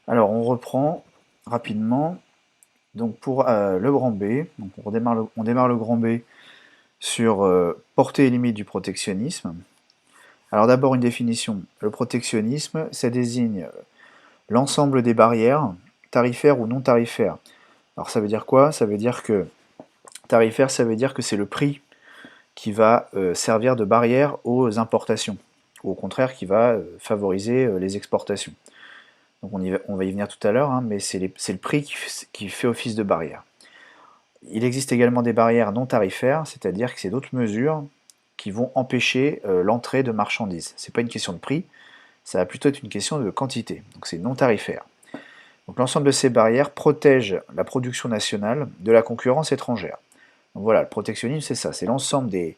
Alors on reprend rapidement. Donc pour le grand B, donc on démarre le grand B sur portée et limite du protectionnisme. Alors d'abord une définition. Le protectionnisme, ça désigne l'ensemble des barrières, tarifaires ou non tarifaires. Alors ça veut dire quoi? Ça veut dire que tarifaire, ça veut dire que c'est le prix qui va servir de barrière aux importations, ou au contraire qui va favoriser les exportations. Donc on va y venir tout à l'heure, hein, mais c'est le prix qui fait office de barrière. Il existe également des barrières non tarifaires, c'est-à-dire que c'est d'autres mesures qui vont empêcher l'entrée de marchandises. Ce n'est pas une question de prix, ça va plutôt être une question de quantité, donc c'est non tarifaire. Donc l'ensemble de ces barrières protège la production nationale de la concurrence étrangère. Donc voilà, le protectionnisme c'est ça, c'est l'ensemble des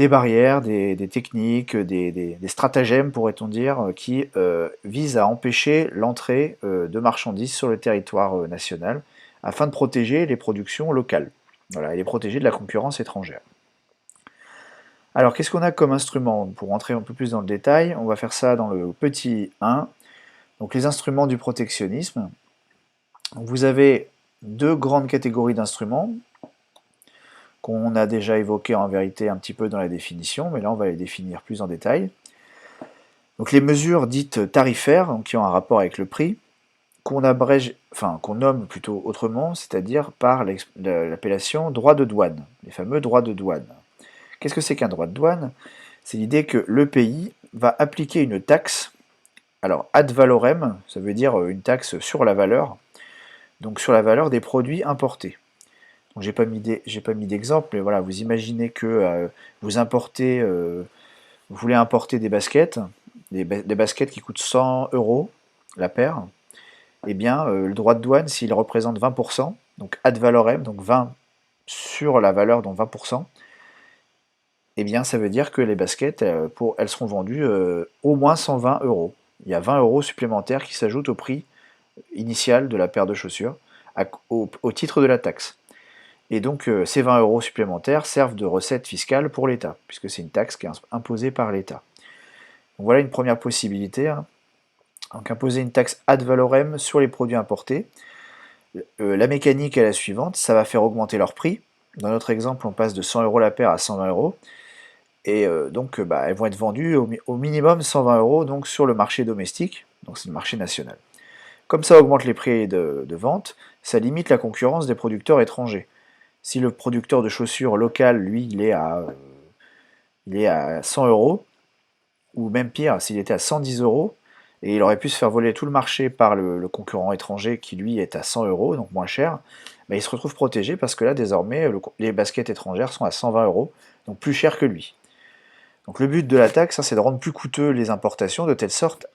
barrières, des techniques, des stratagèmes, pourrait-on dire, qui visent à empêcher l'entrée de marchandises sur le territoire national afin de protéger les productions locales, voilà, et les protéger de la concurrence étrangère. Alors, qu'est-ce qu'on a comme instrument? Pour rentrer un peu plus dans le détail, on va faire ça dans le petit 1, donc les instruments du protectionnisme. Donc, vous avez deux grandes catégories d'instruments qu'on a déjà évoquées en vérité un petit peu dans la définition, mais là on va les définir plus en détail. Donc les mesures dites tarifaires, donc qui ont un rapport avec le prix, qu'on abrège, enfin qu'on nomme plutôt autrement, c'est-à-dire par l'appellation droit de douane, les fameux droits de douane. Qu'est-ce que c'est qu'un droit de douane? C'est l'idée que le pays va appliquer une taxe, alors ad valorem, ça veut dire une taxe sur la valeur, donc sur la valeur des produits importés. Donc j'ai pas mis d'exemple, mais voilà, vous imaginez que vous importez, vous voulez importer des baskets, des baskets qui coûtent 100 euros la paire, eh bien, le droit de douane, s'il représente 20%, donc ad valorem, donc 20 sur la valeur, donc 20%, eh bien, ça veut dire que les baskets, elles seront vendues au moins 120 euros. Il y a 20 euros supplémentaires qui s'ajoutent au prix initial de la paire de chaussures, au titre de la taxe. Et donc, ces 20 euros supplémentaires servent de recette fiscale pour l'État, puisque c'est une taxe qui est imposée par l'État. Donc voilà une première possibilité, hein. Donc imposer une taxe ad valorem sur les produits importés. La mécanique est la suivante, ça va faire augmenter leur prix. Dans notre exemple, on passe de 100 euros la paire à 120 euros. Et donc bah, elles vont être vendues au minimum 120 euros donc, sur le marché domestique, donc c'est le marché national. Comme ça augmente les prix de vente, ça limite la concurrence des producteurs étrangers. Si le producteur de chaussures local, lui, il est à 100 euros, ou même pire, s'il était à 110 euros, et il aurait pu se faire voler tout le marché par le concurrent étranger qui lui est à 100 euros, donc moins cher, bah, il se retrouve protégé parce que là désormais les baskets étrangères sont à 120 euros, donc plus cher que lui. Donc le but de la taxe, hein, c'est de rendre plus coûteux les importations de telle sorte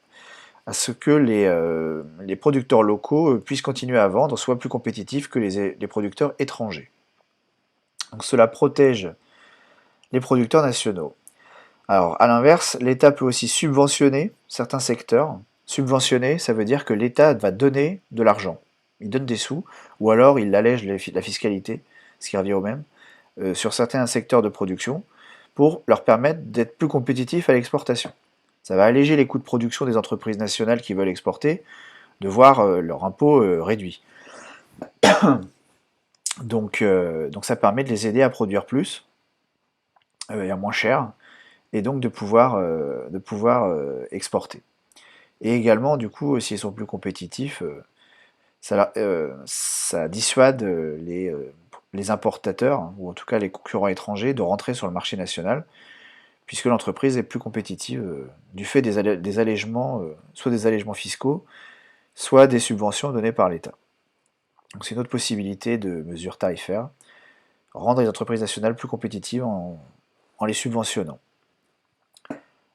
à ce que les producteurs locaux puissent continuer à vendre, soient plus compétitifs que les producteurs étrangers. Donc cela protège les producteurs nationaux. Alors, à l'inverse, l'État peut aussi subventionner certains secteurs. Subventionner, ça veut dire que l'État va donner de l'argent. Il donne des sous, ou alors il allège la fiscalité, ce qui revient au même, sur certains secteurs de production, pour leur permettre d'être plus compétitifs à l'exportation. Ça va alléger les coûts de production des entreprises nationales qui veulent exporter, de voir leur impôt réduit. Donc ça permet de les aider à produire plus, et à moins cher, et donc de pouvoir exporter. Et également, du coup, s'ils sont plus compétitifs, ça dissuade les importateurs, hein, ou en tout cas les concurrents étrangers, de rentrer sur le marché national, puisque l'entreprise est plus compétitive du fait des allègements, soit des allègements fiscaux, soit des subventions données par l'État. Donc c'est une autre possibilité de mesure tarifaire, rendre les entreprises nationales plus compétitives en les subventionnant.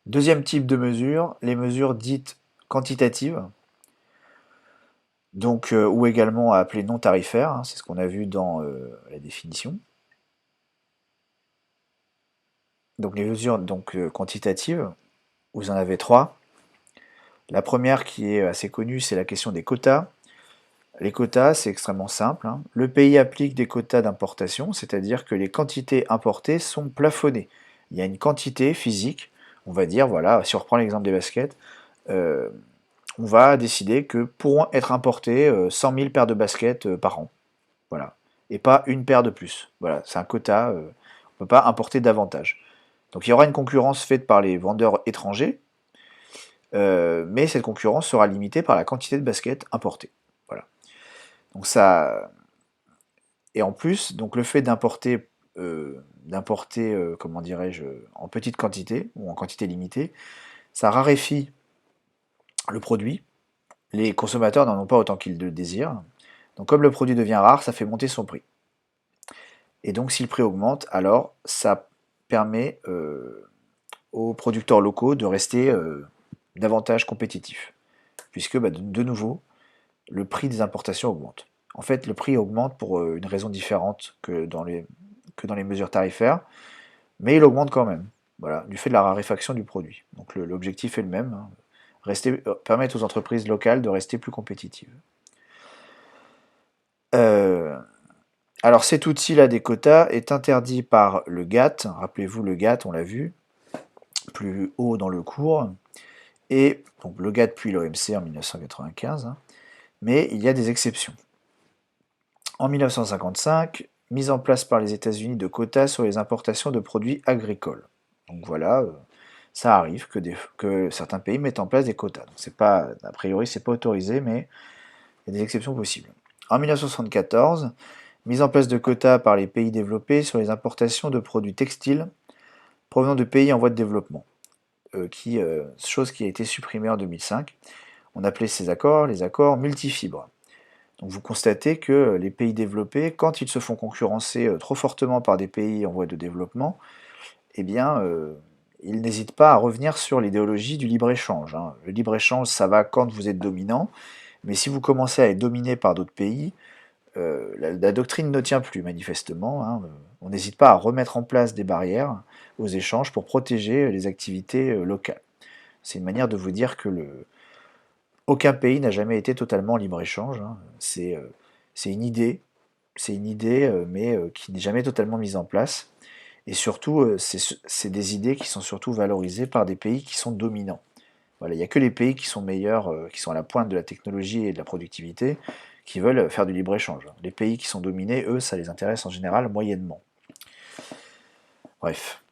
Deuxième type de mesure, les mesures dites quantitatives, donc, ou également appelées non tarifaires, hein, c'est ce qu'on a vu dans la définition. Donc les mesures donc, quantitatives, vous en avez trois. La première qui est assez connue, c'est la question des quotas. Les quotas, c'est extrêmement simple, hein. Le pays applique des quotas d'importation, c'est-à-dire que les quantités importées sont plafonnées. Il y a une quantité physique, on va dire, voilà, si on reprend l'exemple des baskets, euh, on va décider que pourront être importées 100 000 paires de baskets par an. Voilà. Et pas une paire de plus. Voilà, c'est un quota, on ne peut pas importer davantage. Donc il y aura une concurrence faite par les vendeurs étrangers, mais cette concurrence sera limitée par la quantité de baskets importées. Voilà. Donc ça, et en plus, donc le fait d'importer, comment dirais-je, en petite quantité ou en quantité limitée, ça raréfie le produit. Les consommateurs n'en ont pas autant qu'ils le désirent. Donc comme le produit devient rare, ça fait monter son prix. Et donc si le prix augmente, alors ça permet aux producteurs locaux de rester davantage compétitifs. Puisque de nouveau, le prix des importations augmente. En fait, le prix augmente pour une raison différente que dans les mesures tarifaires, mais il augmente quand même, voilà, du fait de la raréfaction du produit. Donc l'objectif est le même, hein, permettre aux entreprises locales de rester plus compétitives. Alors cet outil-là des quotas est interdit par le GATT, rappelez-vous le GATT, on l'a vu, plus haut dans le cours, et donc le GATT puis l'OMC en 1995, hein, mais il y a des exceptions. En 1955, mise en place par les États-Unis de quotas sur les importations de produits agricoles. Donc voilà, ça arrive que certains pays mettent en place des quotas. Donc c'est pas, a priori, c'est pas autorisé, mais il y a des exceptions possibles. En 1974, mise en place de quotas par les pays développés sur les importations de produits textiles provenant de pays en voie de développement, chose qui a été supprimée en 2005. On appelait ces accords les accords multifibres. Donc vous constatez que les pays développés, quand ils se font concurrencer trop fortement par des pays en voie de développement, eh bien, ils n'hésitent pas à revenir sur l'idéologie du libre-échange, hein. Le libre-échange, ça va quand vous êtes dominant, mais si vous commencez à être dominé par d'autres pays, la doctrine ne tient plus manifestement, hein. On n'hésite pas à remettre en place des barrières aux échanges pour protéger les activités locales. C'est une manière de vous dire que aucun pays n'a jamais été totalement libre-échange, hein. C'est une idée, mais qui n'est jamais totalement mise en place. Et surtout, c'est des idées qui sont surtout valorisées par des pays qui sont dominants. Voilà, il n'y a que les pays qui sont meilleurs, qui sont à la pointe de la technologie et de la productivité, qui veulent faire du libre-échange. Les pays qui sont dominés, eux, ça les intéresse en général moyennement. Bref.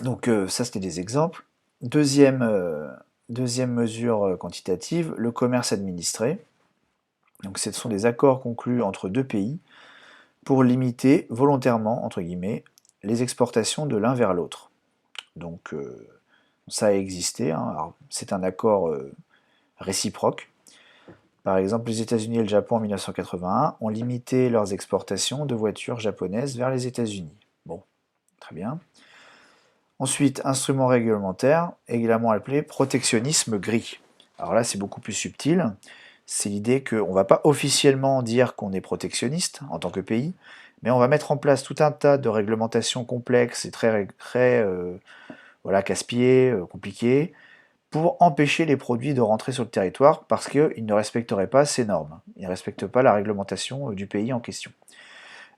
Donc ça, c'était des exemples. Deuxième mesure quantitative, le commerce administré. Donc ce sont des accords conclus entre deux pays pour limiter volontairement, entre guillemets, les exportations de l'un vers l'autre. Donc ça a existé, hein. C'est un accord réciproque. Par exemple, les États-Unis et le Japon en 1981 ont limité leurs exportations de voitures japonaises vers les États-Unis. Bon, très bien. Ensuite, instrument réglementaire, également appelé protectionnisme gris. Alors là, c'est beaucoup plus subtil. C'est l'idée qu'on ne va pas officiellement dire qu'on est protectionniste en tant que pays, mais on va mettre en place tout un tas de réglementations complexes et très voilà, casse-pieds, compliquées, pour empêcher les produits de rentrer sur le territoire parce qu'ils ne respecteraient pas ces normes. Ils ne respectent pas la réglementation du pays en question.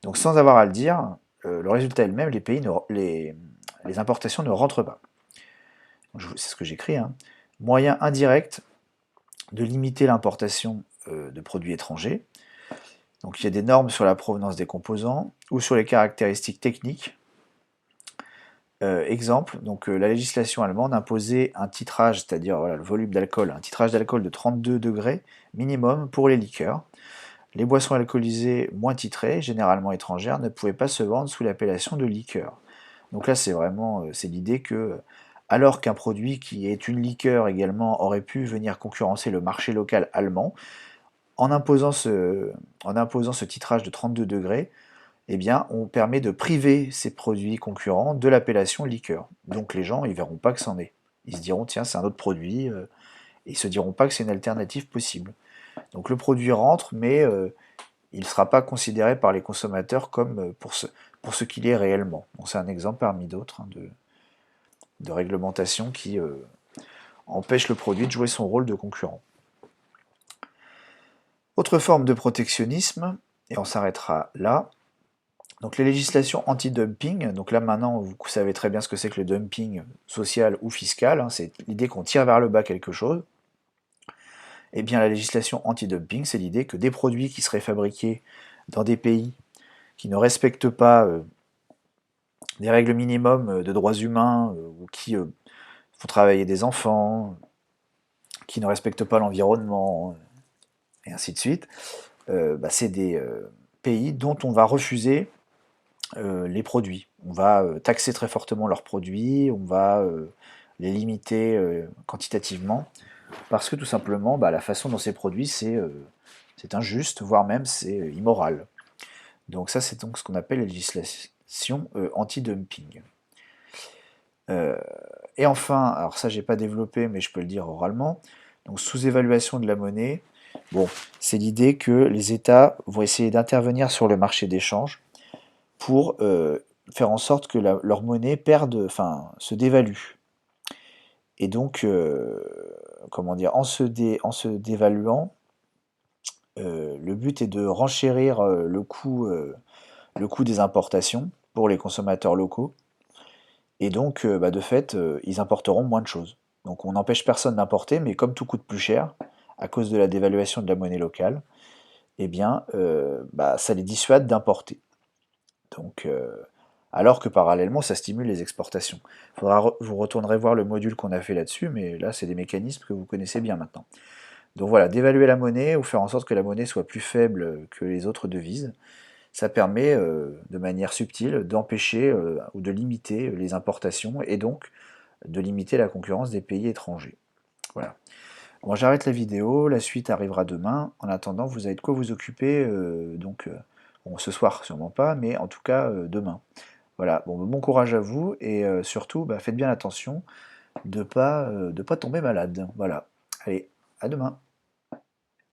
Donc sans avoir à le dire, le résultat est le même, les importations ne rentrent pas. C'est ce que j'écris, hein. Moyen indirect de limiter l'importation de produits étrangers. Donc il y a des normes sur la provenance des composants ou sur les caractéristiques techniques. Exemple, donc la législation allemande imposait un titrage, c'est-à-dire voilà, le volume d'alcool, un titrage d'alcool de 32 degrés minimum pour les liqueurs. Les boissons alcoolisées moins titrées, généralement étrangères, ne pouvaient pas se vendre sous l'appellation de liqueur. Donc là, c'est vraiment c'est l'idée que, alors qu'un produit qui est une liqueur également aurait pu venir concurrencer le marché local allemand, en imposant ce titrage de 32 degrés, eh bien, on permet de priver ces produits concurrents de l'appellation liqueur. Donc les gens, ils verront pas que c'en est. Ils se diront, tiens, c'est un autre produit, et ils se diront pas que c'est une alternative possible. Donc le produit rentre, mais il ne sera pas considéré par les consommateurs comme pour ce qu'il est réellement. Bon, c'est un exemple parmi d'autres, hein, de réglementation qui empêche le produit de jouer son rôle de concurrent. Autre forme de protectionnisme, et on s'arrêtera là. Donc les législations anti-dumping, donc là maintenant vous savez très bien ce que c'est que le dumping social ou fiscal, hein, c'est l'idée qu'on tire vers le bas quelque chose. Eh bien, la législation anti-dumping, c'est l'idée que des produits qui seraient fabriqués dans des pays qui ne respectent pas des règles minimum de droits humains ou qui font travailler des enfants, qui ne respectent pas l'environnement, et ainsi de suite, bah, c'est des pays dont on va refuser les produits. On va taxer très fortement leurs produits, on va les limiter quantitativement, parce que tout simplement, bah, la façon dont c'est produit, c'est injuste, voire même c'est immoral. Donc ça, c'est donc ce qu'on appelle la législation anti-dumping. Euh, et enfin, alors ça, j'ai pas développé, mais je peux le dire oralement. Donc sous-évaluation de la monnaie. Bon, c'est l'idée que les États vont essayer d'intervenir sur le marché d'échange pour faire en sorte que leur monnaie enfin, se dévalue. Et donc, comment dire, en se dévaluant, le but est de renchérir le coût des importations pour les consommateurs locaux. Et donc, bah, de fait, ils importeront moins de choses. Donc on n'empêche personne d'importer, mais comme tout coûte plus cher, à cause de la dévaluation de la monnaie locale, eh bien, bah, ça les dissuade d'importer. Donc, alors que parallèlement, ça stimule les exportations. Vous retournerez voir le module qu'on a fait là-dessus, mais là, c'est des mécanismes que vous connaissez bien maintenant. Donc voilà, d'évaluer la monnaie ou faire en sorte que la monnaie soit plus faible que les autres devises, ça permet de manière subtile d'empêcher ou de limiter les importations et donc de limiter la concurrence des pays étrangers. Voilà. Bon, j'arrête la vidéo, la suite arrivera demain. En attendant, vous avez de quoi vous occuper, bon, ce soir sûrement pas, mais en tout cas demain. Voilà, bon courage à vous et surtout, bah, faites bien attention de pas tomber malade. Voilà. Allez, à demain.